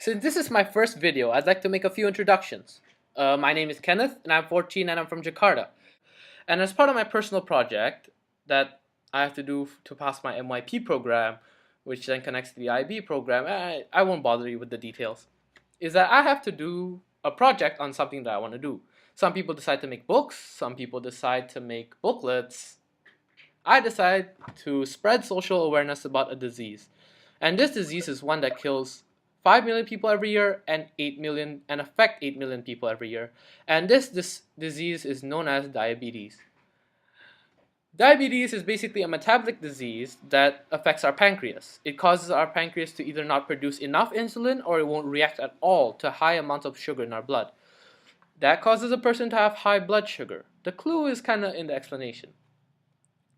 Since this is my first video, I'd like to make a few introductions. My name is Kenneth, and I'm 14 and I'm from Jakarta. And as part of my personal project that I have to do to pass my MYP program, which then connects to the IB program, I won't bother you with the details, is that I have to do a project on something that I want to do. Some people decide to make books, some people decide to make booklets. I decide to spread social awareness about a disease. And this disease is one that kills 5 million people every year and 8 million and affect 8 million people every year. And this disease is known as diabetes. Diabetes is basically a metabolic disease that affects our pancreas. It causes our pancreas to either not produce enough insulin or it won't react at all to high amounts of sugar in our blood. That causes a person to have high blood sugar. The clue is kind of in the explanation.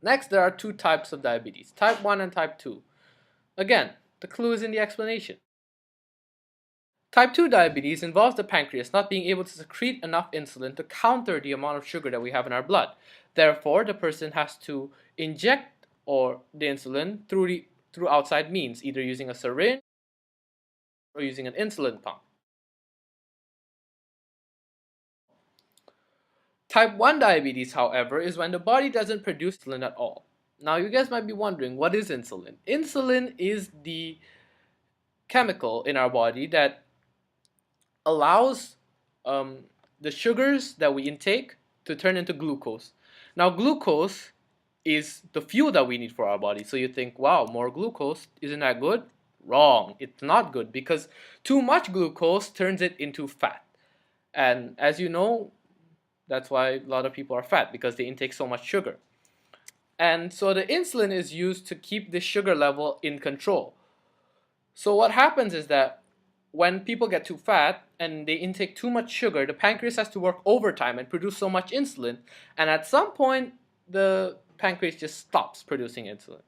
Next, there are two types of diabetes, type 1 and type 2. Again, the clue is in the explanation. Type 2 diabetes involves the pancreas not being able to secrete enough insulin to counter the amount of sugar that we have in our blood. Therefore, the person has to inject the insulin through outside means, either using a syringe or using an insulin pump. Type 1 diabetes, however, is when the body doesn't produce insulin at all. Now, you guys might be wondering, what is insulin? Insulin is the chemical in our body that allows the sugars that we intake to turn into glucose. Now, glucose is the fuel that we need for our body. So you think, wow, more glucose, isn't that good? Wrong. It's not good because too much glucose turns it into fat. And as you know, that's why a lot of people are fat, because they intake so much sugar. And so the insulin is used to keep the sugar level in control. So what happens is that when people get too fat and they intake too much sugar, the pancreas has to work overtime and produce so much insulin, and at some point the pancreas just stops producing insulin.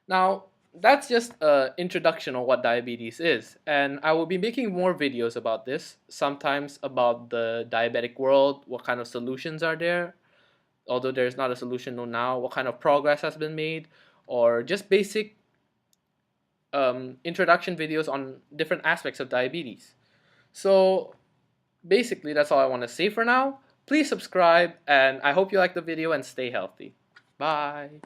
Now, that's just an introduction on what diabetes is, and I will be making more videos about this, sometimes about the diabetic world, what kind of solutions are there, although there's not a solution known now, what kind of progress has been made, or just basic introduction videos on different aspects of diabetes. So basically, that's all I want to say for now. Please subscribe, and I hope you like the video and stay healthy. Bye.